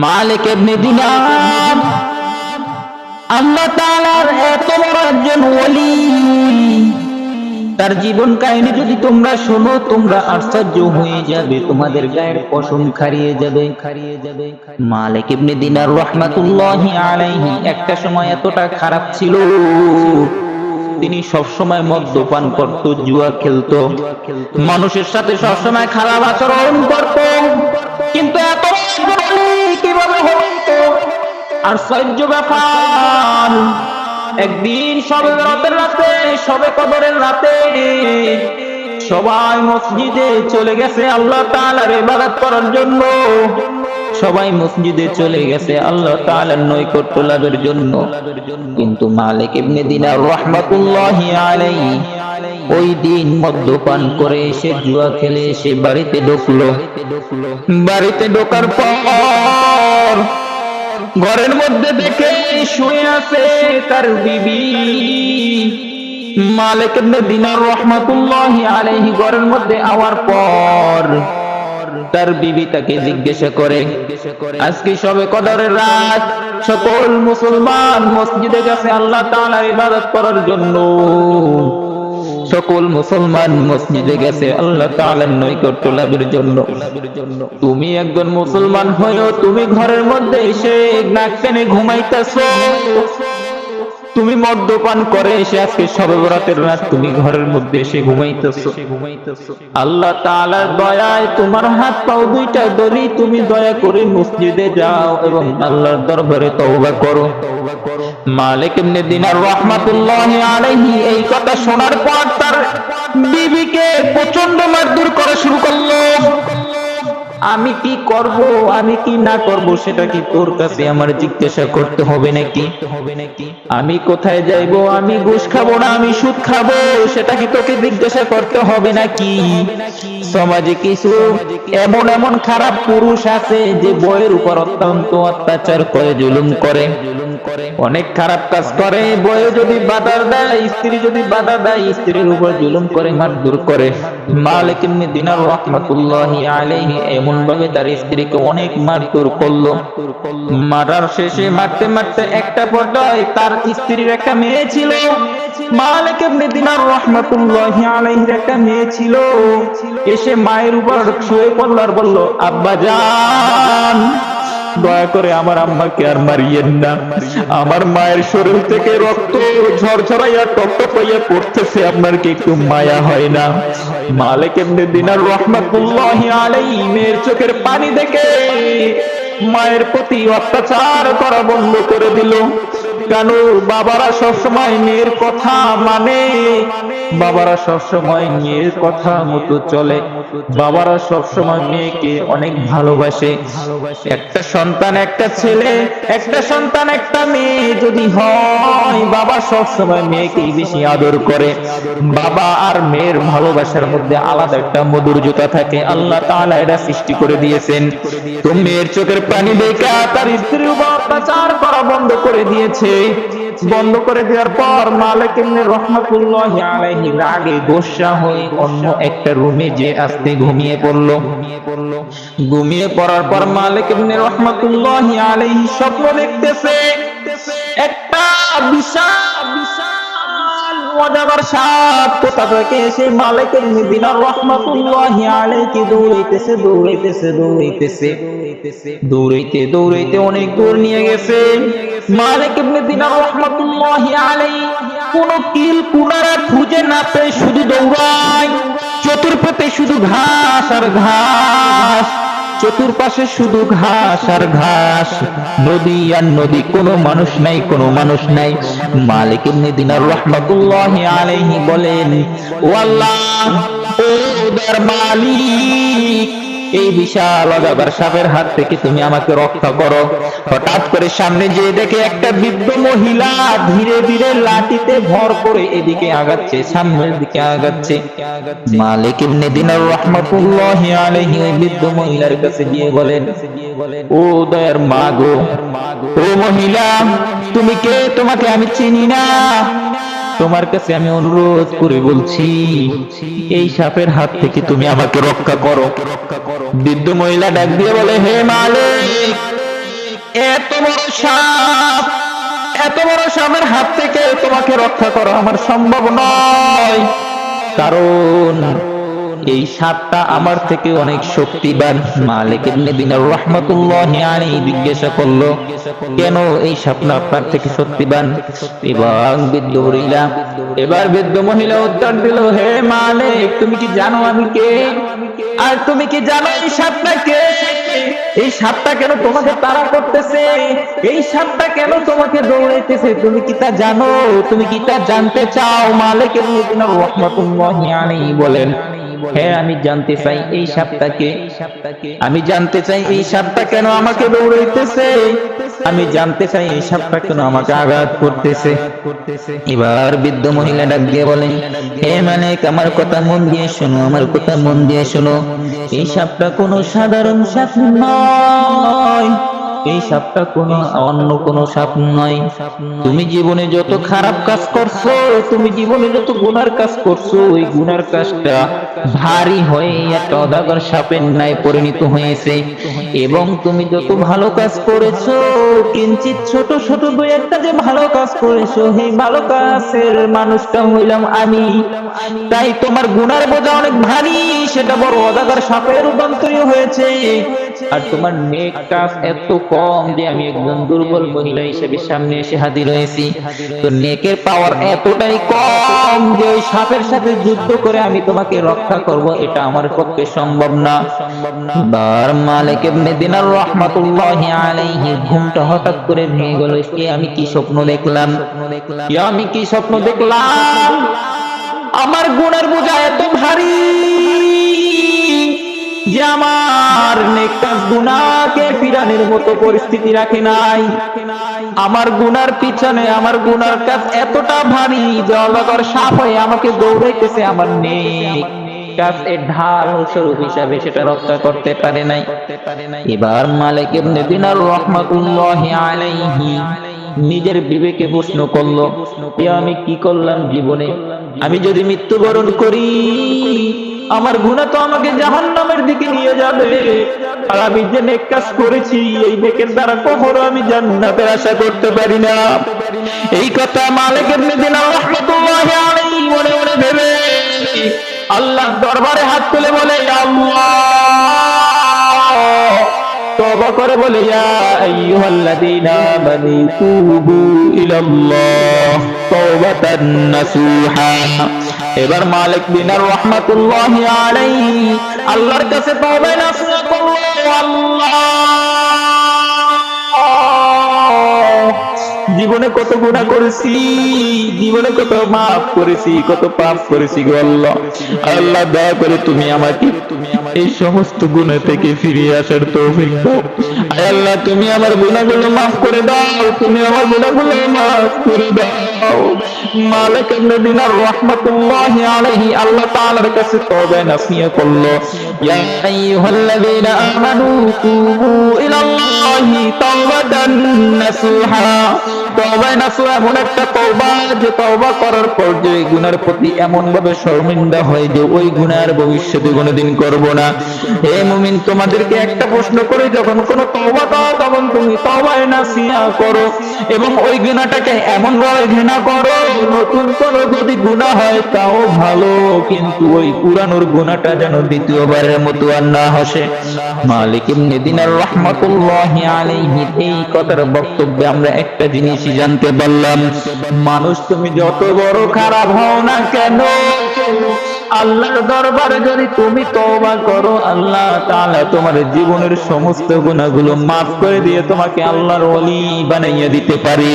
মালিক ইবনে দিনার আল্লাহ তাআলার এত বড় একজন ওলি, তার জীবন কাহিনী যদি তোমরা শোনো তোমরা আশ্চর্য হয়ে যাবে, তোমাদের গায়ের পশম খারিয়ে যাবে। মালিক ইবনে দিনার রাহমাতুল্লাহি আলাইহি একটা সময় এতটা খারাপ ছিল, তিনি সব সময় মদ্যপান করত, জুয়া খেলতো, মানুষের সাথে সব সময় খারাপ আচরণ করত। কিন্তু এত কিভাবে হতো আশ্চর্য ব্যাপার, একদিন শবে বরাতের রাতে, শবে কদরের রাতে সবাই মসজিদে চলে গেছে আল্লাহ তাআলার ইবাদত করার জন্য। সবাই মসজিদে চলে গেছে আল্লাহ তাআলার নৈকট্য লাভের জন্য। কিন্তু মালিক ইবনে দিনার রাহমাতুল্লাহি আলাইহি ওই দিন মদ্যপান করে এসে জুয়া খেলে এসে বাড়িতে ঢুকলো। বাড়িতে ঢোকার পর ঘরের মধ্যে দেখে শুয়ে আছে তার বিবি। মালিক ইবনে দিনার রাহমাতুল্লাহি আলাইহি ঘরের মধ্যে আওয়ার পর তার বিবি তাকে জিজ্ঞাসা করে, আজকে সবে কদরের রাত, সকল মুসলমান মসজিদে গেছে আল্লাহ তাআলার ইবাদত করার জন্য, সকল মুসলমান মসজিদে গেছে আল্লাহ তাআলার নৈকট্য লাভের জন্য। তুমি একজন মুসলমান হয়েও তুমি ঘরের মধ্যে এসে নাক টেনে ঘুমাইতেছো, তুমি মদ্যপান করে এসে আজকে শবে বরাতের রাত তুমি ঘরের মধ্যে এসে ঘুমাইতেছো। আল্লাহ তাআলার দয়ায় তোমার হাত পাও দুইটা ধরি, তুমি দয়া করে মসজিদে যাও এবং আল্লাহর দরবারে তওবা করো। মালিক ইবনে দিনার রাহমাতুল্লাহি আলাইহি এই কথা শোনার পর তার বিবিকে প্রচন্ড মারধর করা শুরু করলো। আমি কি করব, আমি কি না করব সেটা কি তোর কাছে আমার জিজ্ঞাসা করতে হবে নাকি? আমি কোথায় যাইব, আমি ঘুষ খাবো না আমি সুদ খাবো সেটা কি তোকে জিজ্ঞাসা করতে হবে নাকি? সমাজে কিছু এমন এমন খারাপ পুরুষ আছে যে বউয়ের উপর অত্যন্ত অত্যাচার করে, জুলুম করে, অনেক খারাপ কাজ করে। বউ যদি বাধা দেয়, স্ত্রী যদি বাধা দেয়, স্ত্রীর উপর জুলুম করে, মারধর করে। মালিক ইবনে দিনার রাহমাতুল্লাহি আলাইহি এমন ভাবে তার স্ত্রীকে অনেক মারধর করলো। মারার শেষে মারতে মারতে একটা পর্যায়ে তার স্ত্রীর একটা মেয়ে ছিল, মালিক ইবনে দিনার রাহমাতুল্লাহি আলাইহির একটা মেয়ে ছিল, এসে মায়ের উপর শুয়ে পড়ল আর বলল, আব্বা জান দয়া করে আমার আম্মাকে আর মারিয়েন না, আমার মায়ের শরীর থেকে রক্ত ঝরঝরাইয়া টপটপাইয়া পড়তেছে, আপনার কি একটু মায়া হয় না? মালিক ইবনে দিনার রাহমাতুল্লাহি আলাইহি মেয়ের চোখের পানি দেখে মায়ের প্রতি অত্যাচার করা বন্ধ করে দিল। কেন? বাবারা সবসময় মেয়ের কথা মানে, বাবারা সবসময় মেয়ের কথা মতো চলে, বাবারা সবসময় মেয়েকে অনেক ভালোবাসে। একটা সন্তান একটা ছেলে, একটা সন্তান একটা মেয়ে যদি হয়, বাবা সবসময় মেয়েকে বেশি আদর করে। বাবা আর মেয়ের ভালোবাসার মধ্যে আলাদা একটা মধুরতা থাকে, আল্লাহ তাআলা এটা সৃষ্টি করে দিয়েছেন। তো মেয়ের চোখের পানি দেখে তার স্ত্রীর উপর অত্যাচার করা বন্ধ করে দিয়েছে। বন্ধ করে দেওয়ার পর মালিক ইবনে রাহমাতুল্লাহি আলাইহি রাগে গোসা হয়ে অন্য একটা রুমে যে আস্তে ঘুমিয়ে পড়ল। ঘুমিয়ে পড়ার পর মালিক ইবনে রাহমাতুল্লাহি আলাইহি স্বপ্ন দেখতেছে, একটা বিশাল অজগর সাপ কোথা থেকে এসে মালিক ইবনে দিনার রাহমাতুল্লাহি আলাইহি দৌড়াইতেছে দৌড়াইতে অনেক দূর নিয়ে গেছে। মালিক ইবনে দিনার রাহমাতুল্লাহি আলাইহি কোন কিল কুনারা খুঁজে না পেয়ে শুধু দৌড়ায়, চতুর্পাশে শুধু ঘাস আর ঘাস, চতুর্পাশে শুধু ঘাস আর ঘাস, নদী আর নদী, কোনো মানুষ নাই, কোনো মানুষ নাই। মালিক ইবনে দিনার রাহমাতুল্লাহি আলাইহি বলেন, ও আল্লাহ, ও দয়ার মালিক, এই বিশাল অজগর সাপের হাত থেকে তুমি আমাকে রক্ষা করো। হঠাৎ করে সামনে যে দেখে একটা বৃদ্ধ মহিলা ধীরে ধীরে লাঠিতে ভর করে এদিকে আগাচ্ছে, সামনের দিকে আগাচ্ছে। মালিক ইবনে দিনার রাহমাতুল্লাহি আলাইহি ওই বৃদ্ধ মহিলার কাছে গিয়ে বলেন, ও দয়ার মা গো, ও মহিলা, তুমি কে? তোমাকে আমি চিনি না, তোমার কাছে আমি অনুরোধ করে বলছি, এই সাপের হাত থেকে তুমি আমাকে রক্ষা করো। বৃদ্ধ মহিলা ডাক দিয়ে বলে, হে মালিক, এত বড় সাপ, এত বড় সাপের হাত থেকে তোমাকে রক্ষা করা আমার সম্ভব নয়, কারণ এই সাপটা আমার থেকে অনেক শক্তিবান। মালিক ইবনে দিনার রাহমাতুল্লাহি আলাইহি জিজ্ঞাসা করলো, কেন এই সাপটা আপনার থেকে শক্তিবান? এবার বৃদ্ধ মহিলা উত্তর দিল, হে মালিক, তুমি কি জানো আমি কে? আর তুমি কি জানো এই সাপটা কে? এই সাপটা কেন তোমাকে তাড়া করতেছে? এই সাপটা কেন তোমাকে দৌড়াইতেছে? তুমি কি তা জানো? তুমি কি তা জানতে চাও? মালিক ইবনে দিনার রাহমাতুল্লাহি আলাইহি বলেন, হ্যাঁ আমি জানতে চাই এই সাপটাকে, আমি জানতে চাই এই সাপটা কেন আমাকে দৌড়াইতেছে, আমি জানতে চাই এই সাপটা কেন আমাকে আঘাত করতেছে। এবার বৃদ্ধ মহিলা ডাক দিয়ে বলেন, হে মালিক, আমার কথা মন দিয়ে শোনো, আমার কথা মন দিয়ে শোনো। এই সাপটা কোনো সাধারণ সাপ নয়, এই সাপটা কোনো অন্য কোনো সাপ নয়। তুমি জীবনে যত খারাপ কাজ করছো, তুমি জীবনে যত গুনার কাজ করছো, ওই গুনার কাজটা ভারী হয়ে একটা অদাগর সাপের ন্যায় পরিণত হয়েছে। এবং তুমি যত ভালো কাজ করেছো, কিঞ্চিত ছোট ছোট দুই একটা যে ভালো কাজ করেছো, এই ভালো কাজের মানুষটা হইলাম আমি। তাই তোমার গুনার বোঝা অনেক ভারী, সেটা বড় অদাগর সাপের রূপান্তরিত হয়েছে। আর তোমার নেক কাজ এত কম যে আমি একজন দুর্বল মহিলা হিসেবে সামনে এসে হাজির হয়েছি। তো নেকের পাওয়ার এতটাই কম যে ওই সাপের সাথে যুদ্ধ করে আমি তোমাকে রক্ষা করব, এটা আমার পক্ষে সম্ভব না। বার মালিক ইবনে দিনার রাহমাতুল্লাহি আলাইহি ঘুমটা হঠাৎ করে ভেঙে গেল। আমি কি স্বপ্ন দেখলাম? আমি কি স্বপ্ন দেখলাম? আমার গুনার বোঝা এত ভারী যে আমার নেক কাজ গুনাহকে ফিরানোর মতো পরিস্থিতি রাখে নাই। আমার গুনার পিছনে আমার গুনার কাজ এতটা ভারী যে অজগর সাপ হয়ে আমাকে দৌড়াইতেছে, আমার নেক কাজের ঢাল স্বরূপ হিসাবে সেটা রক্ষা করতে পারে নাই। এবার মালিক ইবনে দিনার রাহমাতুল্লাহি আলাইহি নিজের বিবেকে প্রশ্ন করলো, আমি কি করলাম জীবনে? আমি যদি মৃত্যুবরণ করি, আমার গুনাহ তো আমাকে জাহান্নামের দিকে নিয়ে যাবে। আর আমি যে নেক কাজ করেছি, এই নেকের দ্বারা কখনো আমি জান্নাতের আশা করতে পারি না। এই কথা মালিক ইবনে দিনার রাহমাতুল্লাহি আলাইহি মনে মনে ভেবে আল্লাহর দরবারে হাত তুলে বলে, আল্লাহ, তওবা করে বলে, ইয়া আইয়ুহাল্লাযীনা আমানু তুবু ইলাল্লাহ তাওবাতান নাসুহা। এবার মালিক দিনার রাহমাতুল্লাহি আলাইহি আল্লাহর কাছে তওবা নাসুহা করলো, আল্লাহ, জীবনে কত গুনাহ করেছি, জীবনে কত মাফ করেছি, কত পাপ করেছি গো আল্লাহ। আল্লাহ দয়া করে তুমি আমাকে এই সমস্ত গুনাহ থেকে ফিরিয়ে আসার তৌফিক দাও। আল্লাহ তুমি আমার গুনাহগুলো মাফ করে দাও, তুমি আমার গুনাহগুলো মাফ করে দাও। মালিক ইবনে দিনার রাহমাতুল্লাহি আলাইহি আল্লাহ তাআলার কাছে তওবা নাসিহা করলো, ইয়া আইয়ুহাল্লাযীনা আমানু তুবু ইলাল্লাহি তাওবাতান নাসুহা। তওবা নাসুহা এমন একটা তওবা যে তওবা করার পর যে গুনার প্রতি এমন ভাবে শর্মিন্দা হয় যে ওই গুনার ভবিষ্যতে কোনোদিন করব না। হে মুমিন, তোমাদেরকে একটা প্রশ্ন করে, যখন কোনো তওবা দাও তখন তুমি তওবা নাসিহা করো এবং ওই গুনাহটাকে এমন ভাবে ঘৃণা করো, নতুন কোনো যদি গুনাহ হয় তাও ভালো, কিন্তু ওই পুরানোর গুনাহটা যেন দ্বিতীয়বারের মতো আর না আসে। মালিক ইবনে দিনার রাহমাতুল্লাহি আলাইহি এই কথার বক্তব্যে আমরা একটা জিনিসই জানতে পারলাম, মানুষ তুমি যত বড় খারাপ হও না কেন, আল্লাহর দরবারে যদি তুমি তওবা করো, আল্লাহ তাআলা তোমার জীবনের সমস্ত গুনাহগুলো মাফ করে দিয়ে তোমাকে আল্লাহর ওলি বানাইয়া দিতে পারে।